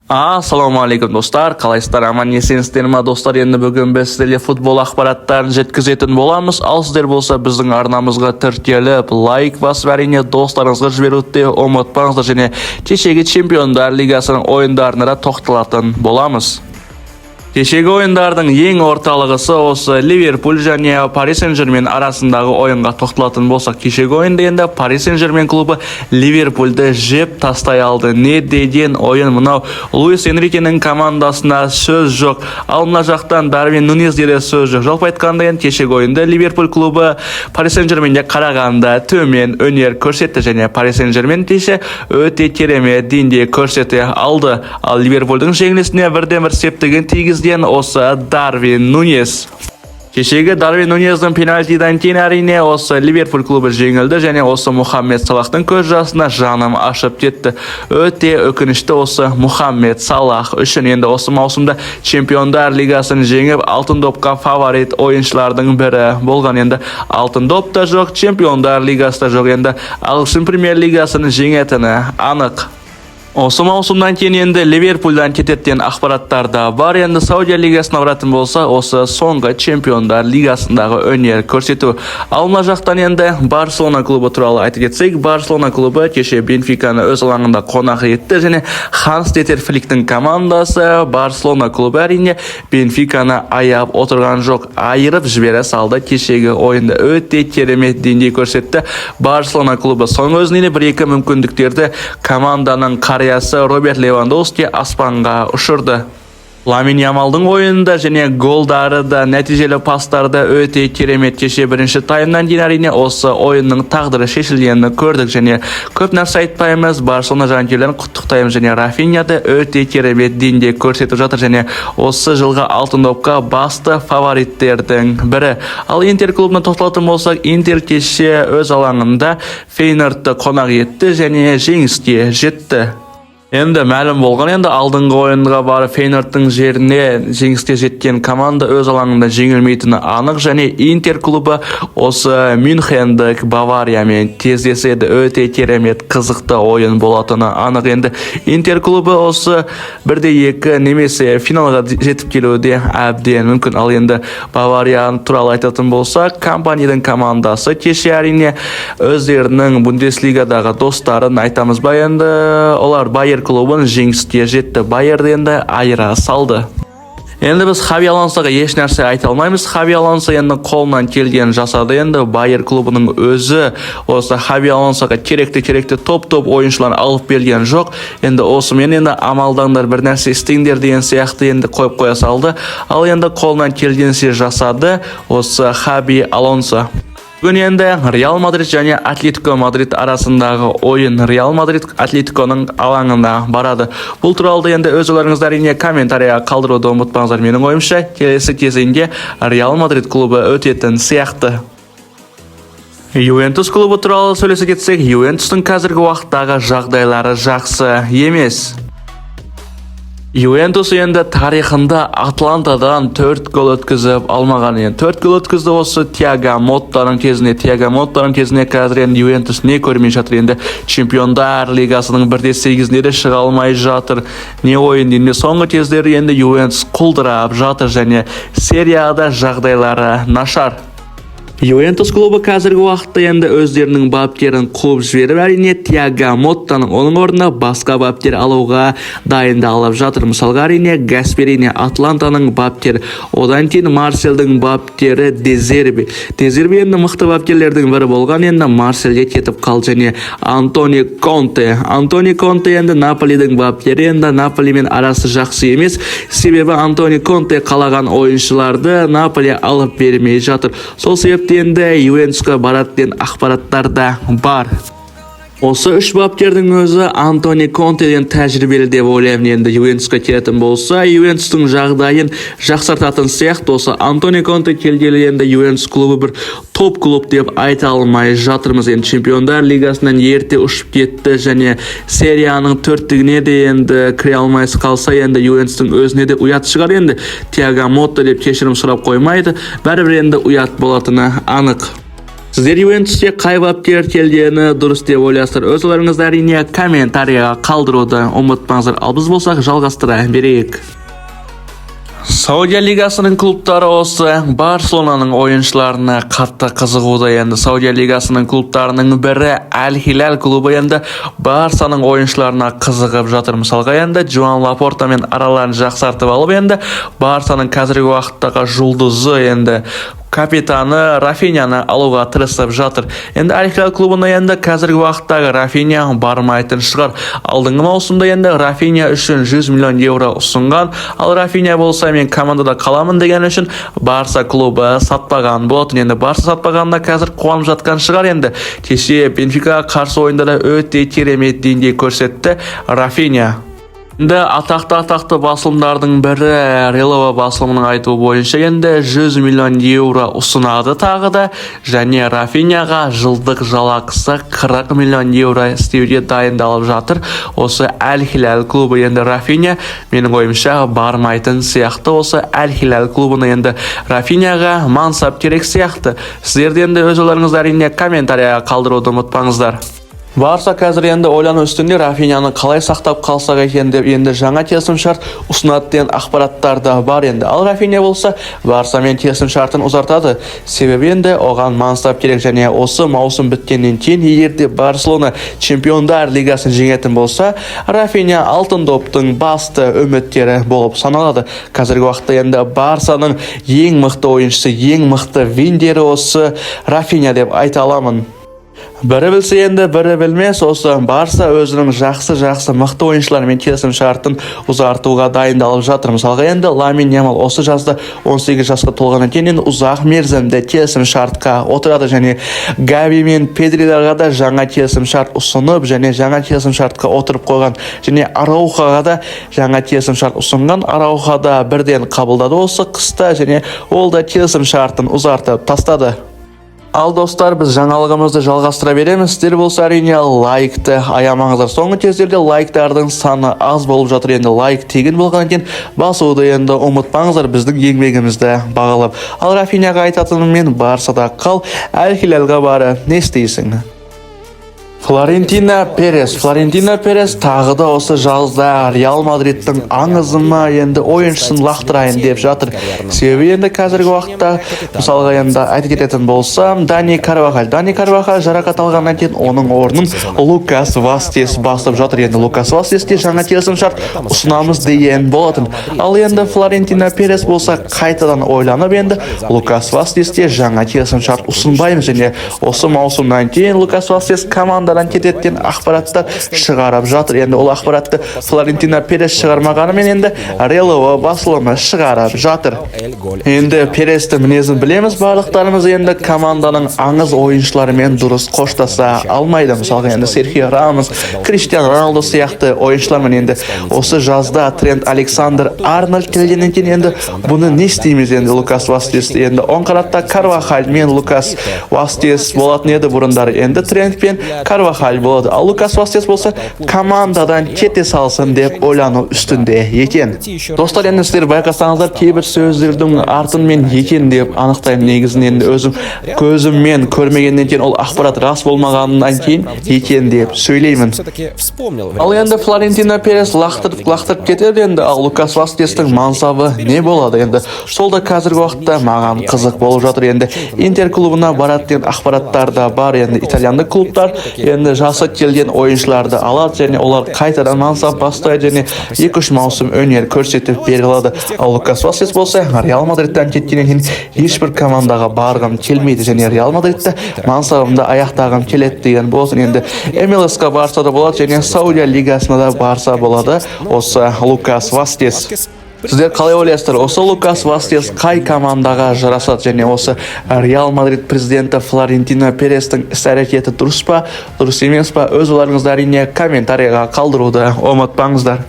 Assalomu alaykum do'stlar. Qalaysizlar? Aman esensizlarmi do'stlar? Endi bugun biz sizlarga futbol axborotlarini yetkazетін bo'lamiz. Al sizlar bo'lsa bizning arnamizga tirkelib, like bosib әрине do'stlaringizga jibirutdi. Unutmangizlar, және kechagi Chempionlar Ligasining o'yinlarini to'xtalатын bo'lamiz. Kechagi o'yinlarning eng o'rtalig'isi o'sha Liverpool және Paris Saint-Germain arasındagi o'yinga to'xtalатын bo'lsak, kechagi o'yinda endi Paris Saint-Germain klubi Liverpoolni jeb tashlay oldi. Ne degan o'yin bunau? Luis Enrique'ning komandasida so'z yo'q. Almana jaqdan Darwin Nunezga so'z yo'q. Жалпы aytganda endi kechagi o'yinda Liverpool klubi Paris Saint-Germainga qaraganda to'men o'yin ko'rsatdi және Paris Saint-Germain esa o'ta kerak dengda ko'rsata oldi. Al Liverpoolning jenglisine birdan-bir septigan tegizgan o'sa Darwin Nunez. Kechagi Darwin Nunezning penaltidan keyin әрине o'sa Liverpool klubi jengildi және o'sa Muhammed Salahning ko'z yoshida jonim ashib ketdi. O'ta o'kinishli o'sa Muhammed Salah uchun endi o'sa mavsumda Chempionlar Ligasini jengib Oltin to'pga favorit o'yinchilarning biri bo'lgan. Endi Oltin to'pda yo'q, Chempionlar Ligasida yo'q, endi Alshin Premier Ligasini jengayotgani aniq. O'sha mavsumdan keyin endi Liverpooldan ketayotgan axborotlarda bor. Endi Saudiya Ligasini o'ratim bo'lsa, o'sha so'nggi Chempionlar Ligasindagi o'yin ko'rsatuv. Almana jaqdan endi Barcelona klubi turali aytib ketsak, Barcelona klubi kecha Benfica'ni o'z alangida qo'noq etdi және Hans-Dieter Flickning komandasi Barcelona klubi әрине Benfica'ni ayab o'tirgan yo'q, ayirib jibera saldi. Kechagi o'yinda o'ta kerak dengda ko'rsatdi. Barcelona klubi so'ng o'zining bir-ikki mumkinliklarda komandaning Robert Lewandowski aspanga ushirdi. Lamine Yamal'ning o'yinida және gollarida, natijali paslarda o'ta kerak kecha birinchi taymdan keyin әрине o'sha o'yinning taqdiri shekillanganini ko'rdik және ko'p narsa aytmaymiz. Barcelona jangilarni qutlaqlaymiz және Rafinha'da o'ta kerak dengda ko'rsatib жатыр және o'sha yilga Oltin to'pga basti favoritlardan biri. Al Inter klubini to'xtatib bo'lsak, Inter kecha o'z alangida Feyenoordni qo'noq etdi және jengishga жетті. Endi ma'lum bo'lgan, endi oldingi o'yinga borib Feyenoordning yerine jengishga jetgan komanda o'z alangida jengilmaytini aniq және Inter klubi o'sha Münchendek Bavariyamen tezlesedi. O'ta kerak qiziqda o'yin bo'latini aniq. Endi Inter klubi o'sha 1-2 nemese finalga jetib keluvdi abden mumkin. Al endi Bavariyani turali aytатын bo'lsak, kompaniyaning komandasi kecha әрине o'zlarining Bundesligadagi do'stlarini aytamiz. Endi ular Bayer klubini jengishga jetdi. Bayerni endi ayira saldi. Endi biz Xavi Alonsoga hech narsa ayta olmaymiz. Xavi Alonso endi qo'ldan kelgan jasadi. Endi Bayer klubining o'zi o'sha Xavi Alonsoga kerakli top o'yinchilarni olib bergan yo'q. Endi o'sha men endi amaldanlar bir narsa istinglar degan siyoqda endi qo'yib qo'ya saldi. Al endi qo'ldan kelgancha jasadi o'sha Xavi Alonso. Bugun endi Real Madrid және Atletico Madrid arasındagi o'yin Real Madrid Atletico'ning alangida boradi. Bu turalda endi o'zlaringiz әрине kommentariya qoldirishni unutmangizlar. Mening o'yimcha, kelasi kezinga Real Madrid klubi o'tayotgan siyoqti. Juventus klubi turali so'lasa ketsak, Juventusning hozirgi vaqtdagi жағдайлары yaxshi emas. Juventus endi tarixida Atlantadan 4 gol o'tkazib olmagan. 4 gol o'tkazdi o'sha Thiago Motta'ning kezine hozir endi Juventus ne ko'rmay жатыр. Endi Chempionlar Ligasining 1/8'inde chiqa olmay жатыр. Ne o'yin endi so'nggi kezlari endi Juventus quldirab жатыр және seriyada жағдайлары нашар. Juventus klubi hozirgi vaqtda endi o'zlarining babkerini quvib jibirib, әрине Thiago Motta'ning o'rnin o'rnida boshqa babker oluvga dayindalib жатыр. Misolga әрине Gasperini Atlantaning babkeri, odan keyin Marseille'ning babkeri De Zerbi endi mixta babkerlarning biri bo'lgan, endi Marseille'ga ketib qoldi және Antonio Conte endi Napolining babkeri. Endi Napoli bilan arasi yaxshi emas, sababi Antonio Conte qalagan o'yinchilarni Napoli olib bermay жатыр. Сол себепті endi Juventusga baratgan axborotlarda bor. O'sha uch babkerning o'zi Antonio Conte'dan tajribali deb o'ylayman. Endi Juventusga kelgan bo'lsa, Juventusning жағдайын жақсартатын сияқты o'sha Antonio Conte kelgeli endi Juventus klubi bir top klub deb ayta olmay жатырмыз. Endi Chempionlar Ligasidan erta ushib ketdi және seriyaning 4-ligine de endi kira olmay qolsa, endi Juventusning o'zine de uyat chiqar. Endi Thiago Motta deb kechirim so'rab qo'ymaydi. Baribir endi uyat bo'latini aniq. Сіздер Ювентуске қай бапкер келгені дұрыс деп ойлайсыздар? Өз ойларыңызды әрине комментарияға қалдыруды ұмытпаңыздар. Ал біз болсақ жалғастыра берейік. Саудия лигасының клубтары осы Барселонаның ойыншыларына қатты қызығуда. Енді Саудия лигасының клубтарының бірі Аль-Хилаль клубы енді Барсаның ойыншыларына қызығып жатыр. Мысалға енді Жоан Лапортамен араларын жақсартып алып, енді Барсаның қазіргі уақыттағы жұлдызы енді капитаны Рафиняны алуға тырысып жатыр. Енді Аль-Хилаль клубына енді қазіргі уақыттағы Рафиня бармайтын шығар. Алдыңғы маусымда енді Рафиня үшін 100 миллион евро ұсынған, ал Рафиня болса мен командада қаламын деген үшін Барса клубы сатпаған болатын. Енді Барса сатпағанда қазір қуанып жатқан шығар. Енді кеше Бенфика қарсы ойында да өте керемет деңгей көрсетті Рафиня. Енді атақты басылымдардың бірі Релова басылымының айтуы бойынша енді 100 миллион евро ұсынады тағы да, және Рафиняға жылдық жалақысы 40 миллион евро істеуге дайындалып жатыр. Осы Аль-Хилаль клубы. Енді Рафиня менің ойымша бармайтын сияқты. Осы Аль-Хилаль клубына енді Рафиняға мансап керек сияқты. Сіздерде енді өз ойларыңызды әрине комментарияға қалдыруды ұмытпаңыздар. Барса қазір енді ойлану үстінде Рафиняны қалай сақтап қалсақ екен деп енді жаңа келісімшарт ұсынады деген ақпараттар да бар енді. Ал Рафиня болса Барсамен келісімшартын ұзартады. Себебі енді оған мансап керек, және осы маусым біткеннен кейін егерде Барселона Чемпиондар лигасын жеңетін болса, Рафиня алтын доптың басты үміткері болып саналады. Қазіргі уақытта енді Барсаның ең мықты ойыншысы, ең мықты виндері осы Рафиня деп айта аламын. Бірі білсе енді бірі білмес, осы Барса өзінің жақсы мықты ойыншылармен келісім шартын ұзартуға дайындалып жатыр. Мысалға енді Ламин Ямал осы жазда 18 жасқа толғаннан кейін ұзақ мерзімді келісім шартқа отырады, және Гави мен Педриларға да жаңа келісім шарт ұсынып, және жаңа келісім шартқа отырып қойған, және Араухаға да жаңа келісім шарт ұсынған. Арауха да бірден қабылдады осы қыста, және ол да келісім шартын ұзартып тастады. Ал достар, біз жаңалығымызды жалғастыра береміз. Сіздер болса әрине лайкты аямаңыздар. Соңғы кездерде лайктардың саны аз болып жатыр. Енді лайк тегін болғаннан кейін басуды енді ұмытпаңыздар, біздің еңбегімізді бағалап. Ал Рафиняға айтатыным, мен Барсада қал, Аль-Хилальға бары не істейсің? Флорентино Перес тағы да осы жазда Реал Мадридтің аңызыма енді ойыншысын лақтырайын деп жатыр. Себебі енді қазіргі уақытта мысалға енді айта кететін болсам, Дани Карвахаль жарақат алғаннан кейін оның орнын Лукас Васкес басып жатыр. Енді Лукас Васкеске жаңа келісім шарт ұсынамыз деген болатын. Ал енді Флорентино Перес болса қайтадан ойланып, енді Лукас Васкеске жаңа келісім шарт ұсынбаймыз, және осы маусымнан кейін Лукас Васкес командадан кететін ақпараттар шығарып жатыр. Енді ол ақпаратты Флорентино Перес шығармағанымен енді Релова басылымы шығарып жатыр. Енді Перестің мінезін білеміз барлықтарымыз. Енді команданың аңыз ойыншыларымен дұрыс қоштаса алмайды. Мысалға енді Серхио Рамос, Криштиану Роналду сияқты ойыншылармен енді осы жазда Трент Александр-Арнольд келгеннен кейін енді бұны не істейміз? Енді Лукас Васкес, енді оң қанатта Карвахаль мен Лукас Васкес болатын еді бұрындары. Енді Трент пен Карвахаль болады. Ал Лукас Васкес болса командадан кете салсын деп ойлану үстінде екен. Достар, енді сіздер байқасаңыздар, кейбір сөздердің артын мен екен деп анықтаймын. Негізінен өзім көзіммен көрмегеннен кейін ол ақпарат рас болмағаннан кейін екен деп сөйлеймін. Ал енді Флорентино Перес лақтырып кетеді енді. Ал Лукас Васкестің мансабы не болады? Енді сол да қазіргі уақытта маған қызық болып жатыр. Енді Интер клубына барады деген ақпараттар да бар. Енді итальяндық клубтар енді жасы келген ойыншыларды алады, және олар қайтадан мансап бастайды, және 2-3 маусым өнер көрсетіп бере алады. Ал Лукас Васкес болса Реал Мадридтан кеткеннен кейін ешбір командаға барғым келмейді, және Реал Мадридті мансабымды аяқтағым келеді деген болсын. Енді МЛС-қа барса да болады, және Саудия лигасына да барса болады осы Лукас Васкес. Сіздер қалай ойлайсыздар? Осы Лукас Васкес қай командаға жарасады, және осы Реал Мадрид президенті Флорентино Перестің іс-әрекеті дұрыс па, дұрыс емес па? Өз ойларыңызды әрине комментарияға қалдыруды ұмытпаңыздар.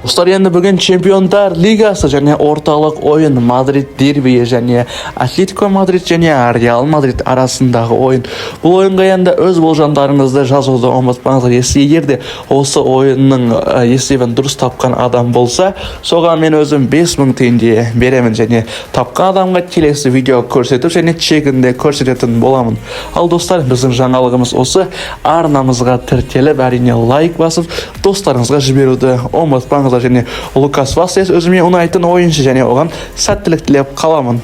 Dostlar, endi bugun Chempionlar Ligasi және орталық ойын Madrid дербиі және Atletico Madrid және Real Madrid арасындағы ойын. Бұл ойынға енді өз болжамдарыңызды жазуды ұмытпаңыздар. Егерде осы ойынның есебін дұрыс тапқан адам болса, соған мен өзім 5000 теңге беремін және тапқан адамға келесі видео көрсетіп және чегінде көрсететін боламын. Ал достар, біздің жаңалығымыз осы. Арнамызға тіркеліп, әрине лайк басып, достарыңызға жіберуді ұмытпаңыздар. Және Лукас Васкес өзіме ұнайтын ойыншы және оған сәттілік тілеп қаламын.